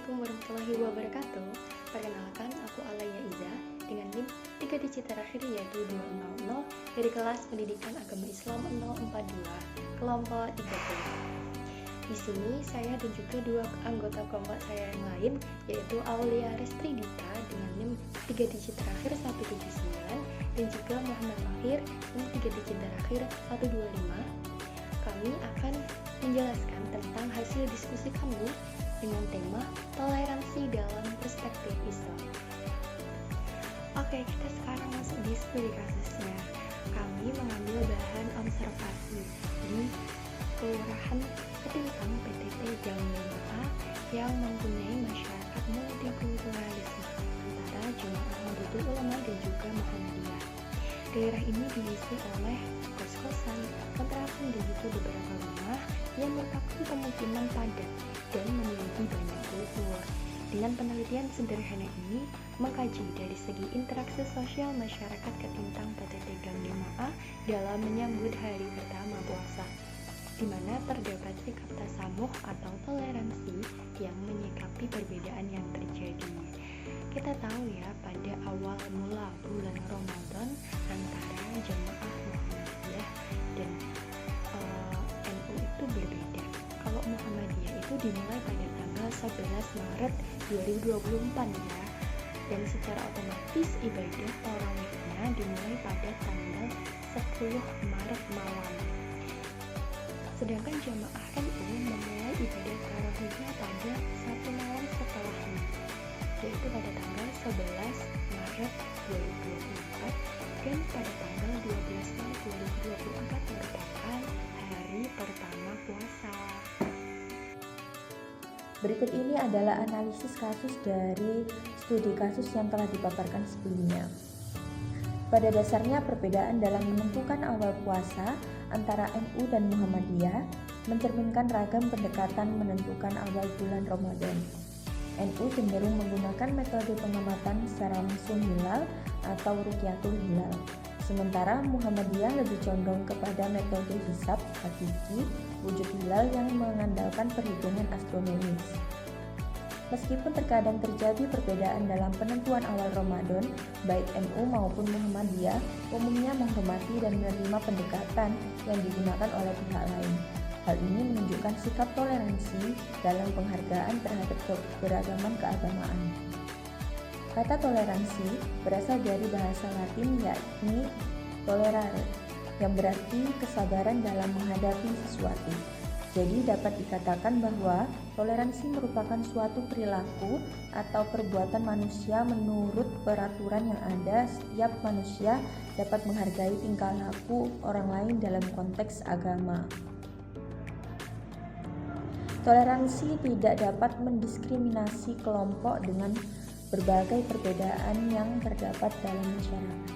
Assalamualaikum warahmatullahi wabarakatuh. Perkenalkan, aku Alaya Iza dengan NIM 3 digit terakhir yaitu 200 dari kelas Pendidikan Agama Islam 042, kelompok 30. Di sini saya dan juga dua anggota kelompok saya yang lain yaitu Aulia Restri Dita dengan NIM 3 digit terakhir 179 dan juga Muhammad Mahir NIM 3 digit terakhir 125. Kami akan menjelaskan tentang hasil diskusi kami dengan tema toleransi dalam perspektif Islam. Oke, kita sekarang masuk di studi kasusnya. Kami mengambil bahan observasi di Kelurahan Ketintang PTT Gang 5A yang mempunyai masyarakat multikulturalisme antara Jemaah Nahdlatul Ulama dan juga Muhammadiyah. Daerah ini diisi oleh kos-kosan, kontrakan dan juga beberapa rumah yang merupakan pemukiman padat dan memiliki banyak kultur. Dengan penelitian sederhana ini mengkaji dari segi interaksi sosial masyarakat Ketintang PTT Gang 5A dalam menyambut hari pertama puasa, di mana terdapat sikap tasamuh atau toleransi yang menyikapi perbedaan yang terjadi. Kita tahu ya, pada awal mula bulan Ramadan antara jamaah Muhammadiyah dan NU itu berbeda. Kalau Muhammadiyah itu dimulai pada tanggal 11 Maret 2024 ya, dan secara otomatis ibadah tarawihnya dimulai pada tanggal 10 Maret malam. Sedangkan jamaah NU memulai ibadah tarawihnya pada satu malam setelahnya, yaitu pada tanggal 11 Maret 2024 dan pada tanggal 12 Maret 2024 merupakan hari pertama puasa. Berikut ini adalah analisis kasus dari studi kasus yang telah dipaparkan sebelumnya. Pada dasarnya perbedaan dalam menentukan awal puasa antara NU dan Muhammadiyah mencerminkan ragam pendekatan menentukan awal bulan Ramadan. NU cenderung menggunakan metode pengamatan secara langsung hilal atau rukyatul hilal, sementara Muhammadiyah lebih condong kepada metode hisab hakiki wujud hilal yang mengandalkan perhitungan astronomis. Meskipun terkadang terjadi perbedaan dalam penentuan awal Ramadan, baik NU maupun Muhammadiyah umumnya menghormati dan menerima pendekatan yang digunakan oleh pihak lain. Hal ini menunjukkan sikap toleransi dalam penghargaan terhadap keberagaman keagamaan. Kata toleransi berasal dari bahasa Latin yakni tolerare, yang berarti kesabaran dalam menghadapi sesuatu. Jadi dapat dikatakan bahwa toleransi merupakan suatu perilaku atau perbuatan manusia menurut peraturan yang ada. Setiap manusia dapat menghargai tingkah laku orang lain dalam konteks agama. Toleransi tidak dapat mendiskriminasi kelompok dengan berbagai perbedaan yang terdapat dalam masyarakat.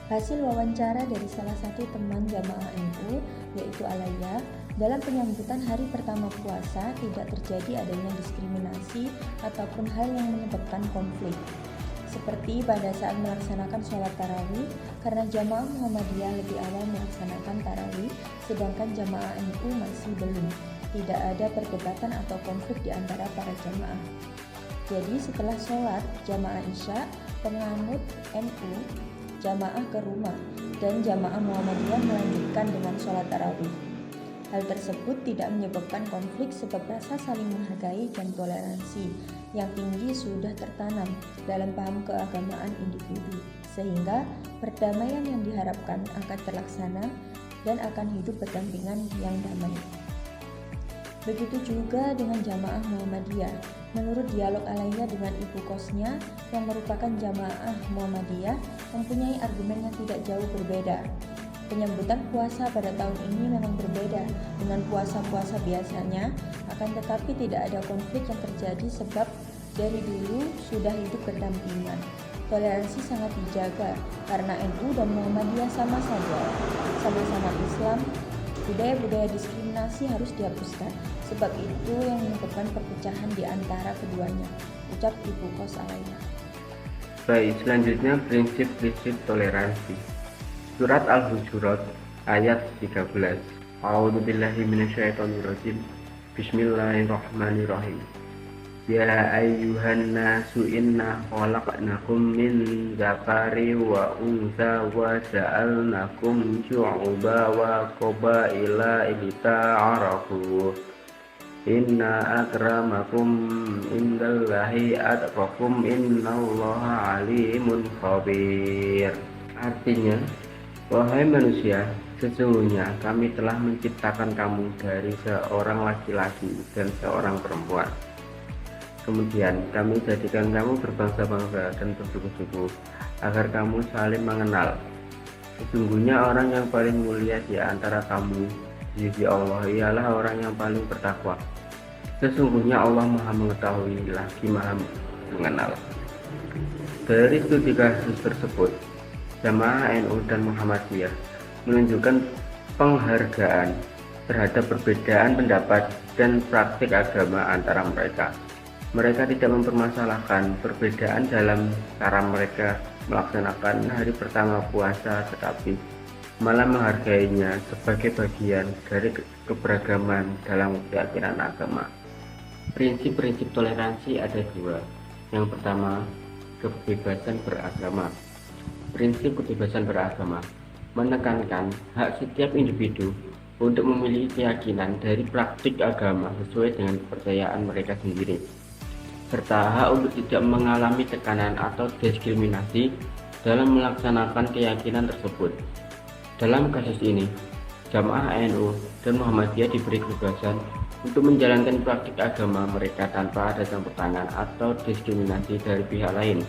Hasil wawancara dari salah satu teman jamaah NU, yaitu Alaya, dalam penyambutan hari pertama puasa tidak terjadi adanya diskriminasi ataupun hal yang menyebabkan konflik. Seperti pada saat melaksanakan sholat tarawih, karena jamaah Muhammadiyah lebih awal melaksanakan tarawih, sedangkan jamaah NU masih belum. Tidak ada perdebatan atau konflik di antara para jamaah. Jadi setelah sholat jamaah Isya, penganut NU jamaah ke rumah dan jamaah Muhammadiyah melanjutkan dengan sholat tarawih. Hal tersebut tidak menyebabkan konflik sebab rasa saling menghargai dan toleransi yang tinggi sudah tertanam dalam paham keagamaan individu, sehingga perdamaian yang diharapkan akan terlaksana dan akan hidup berdampingan yang damai. Begitu juga dengan jamaah Muhammadiyah. Menurut dialog Alaya dengan ibu kosnya yang merupakan jamaah Muhammadiyah mempunyai argumen yang tidak jauh berbeda. Penyambutan puasa pada tahun ini memang berbeda dengan puasa-puasa biasanya, akan tetapi tidak ada konflik yang terjadi sebab dari dulu sudah hidup berdampingan. Toleransi sangat dijaga karena NU dan Muhammadiyah sama saja, sama-sama Islam. Budaya-budaya diskriminasi harus dihapuskan, sebab itu yang menyebabkan perpecahan di antara keduanya, ucap ibu kos Alaya. Baik, selanjutnya prinsip-prinsip toleransi. Surat Al-Hujurat ayat 13. A'udzubillahi minasyaitonirrajim. Bismillahirrahmanirrahim. Ya ayyuhan nasu inna khalaqnakum min dzakari wa untha wa ja'alnakum syu'uban wa qabaila lita'arafu. Inna akramakum indallahi atqakum innallaha alimun khabir. Artinya, wahai manusia, sesungguhnya kami telah menciptakan kamu dari seorang laki-laki dan seorang perempuan. Kemudian kami jadikan kamu berbangsa-bangsa dan bersuku-suku agar kamu saling mengenal. Sesungguhnya orang yang paling mulia di antara kamu di sisi Allah ialah orang yang paling bertakwa. Sesungguhnya Allah Maha mengetahui lagi Maha mengenal. Dari studi kasus tersebut, Jamaah NU dan Muhammadiyah menunjukkan penghargaan terhadap perbedaan pendapat dan praktik agama antara mereka. Mereka tidak mempermasalahkan perbedaan dalam cara mereka melaksanakan hari pertama puasa, tetapi malah menghargainya sebagai bagian dari keberagaman dalam keyakinan agama. Prinsip-prinsip toleransi ada dua. Yang pertama, kebebasan beragama. Prinsip kebebasan beragama menekankan hak setiap individu untuk memiliki keyakinan dari praktik agama sesuai dengan kepercayaan mereka sendiri, serta hak untuk tidak mengalami tekanan atau diskriminasi dalam melaksanakan keyakinan tersebut. Dalam kasus ini, Jamaah NU dan Muhammadiyah diberi kebebasan untuk menjalankan praktik agama mereka tanpa ada campur tangan atau diskriminasi dari pihak lain.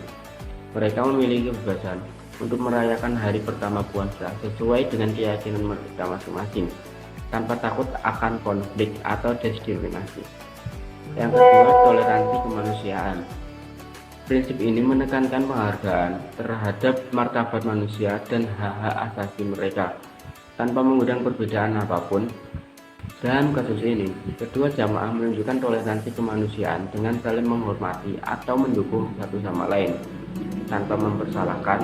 Mereka memiliki kebebasan untuk merayakan hari pertama puasa sesuai dengan keyakinan mereka masing-masing, tanpa takut akan konflik atau diskriminasi. Yang kedua, toleransi kemanusiaan. Prinsip ini menekankan penghargaan terhadap martabat manusia dan hak-hak asasi mereka, tanpa mengundang perbedaan apapun. Dalam kasus ini, kedua jamaah menunjukkan toleransi kemanusiaan dengan saling menghormati atau mendukung satu sama lain, tanpa mempersalahkan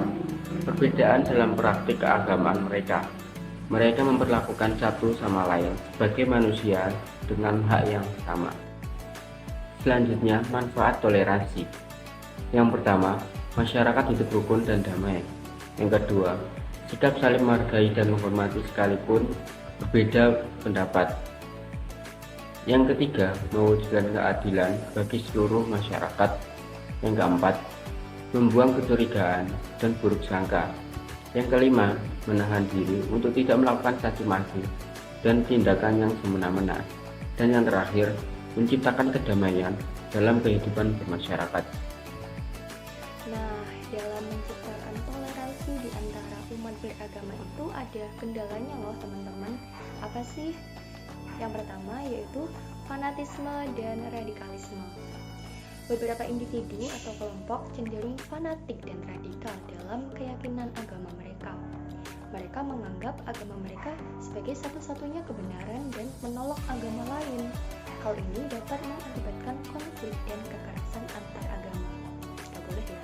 perbedaan dalam praktik keagamaan mereka. Mereka memperlakukan satu sama lain sebagai manusia dengan hak yang sama. Selanjutnya, manfaat toleransi. Yang pertama, masyarakat hidup rukun dan damai. Yang kedua, sikap saling menghargai dan menghormati sekalipun berbeda pendapat. Yang ketiga, mewujudkan keadilan bagi seluruh masyarakat. Yang keempat, membuang kecurigaan dan buruk sangka. Yang kelima, menahan diri untuk tidak melakukan caci maki dan tindakan yang semena-mena. Dan yang terakhir, menciptakan kedamaian dalam kehidupan bermasyarakat. Nah, dalam menciptakan toleransi di antara umat beragama itu ada kendalanya loh teman-teman. Apa sih? Yang pertama yaitu fanatisme dan radikalisme. Beberapa individu atau kelompok cenderung fanatik dan radikal dalam keyakinan agama mereka. Mereka menganggap agama mereka sebagai satu-satunya kebenaran dan menolak agama lain. Hal ini dapat mengakibatkan konflik dan kekerasan antar agama. Tidak boleh ya.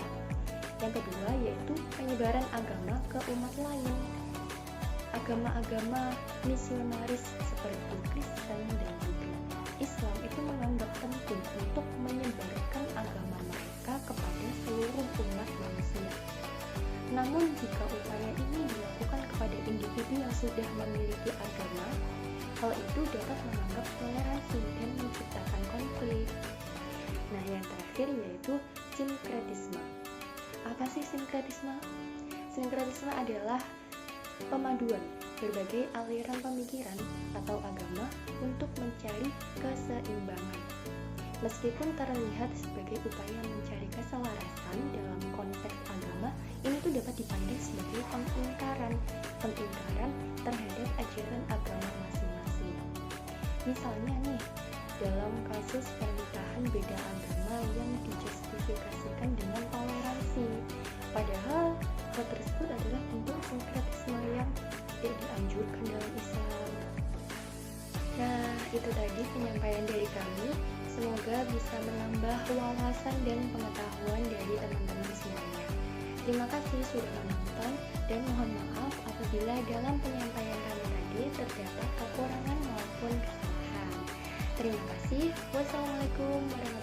Yang kedua yaitu penyebaran agama ke umat lain. Agama-agama misionaris seperti Kristen dan juga Islam itu menganggap penting untuk menyebarkan agama mereka kepada seluruh umat manusia. Namun jika upaya ini dilakukan kepada individu yang sudah memiliki agama, hal itu dapat menganggap toleransi dan menciptakan konflik. Nah, yang terakhir yaitu sinkretisme. Apa sih sinkretisme? Sinkretisme adalah pemaduan berbagai aliran pemikiran atau agama untuk mencari keseimbangan. Meskipun terlihat sebagai upaya mencari keselarasan dalam konteks agama, ini tuh dapat dipandang sebagai pengingkaran terhadap ajaran agama masing-masing. Misalnya nih, dalam kasus pernikahan beda agama yang dijustifikasikan dengan toleransi, padahal hal tersebut adalah bentuk sinkretisme yang tidak dianjurkan dalam Islam. Nah, itu tadi penyampaian dari kami. Semoga bisa menambah wawasan dan pengetahuan dari teman-teman semuanya. Terima kasih sudah menonton dan mohon maaf apabila dalam penyampaian kami tadi terdapat kekurangan maupun kesalahan. Terima kasih. Wassalamualaikum warahmatullahi wabarakatuh.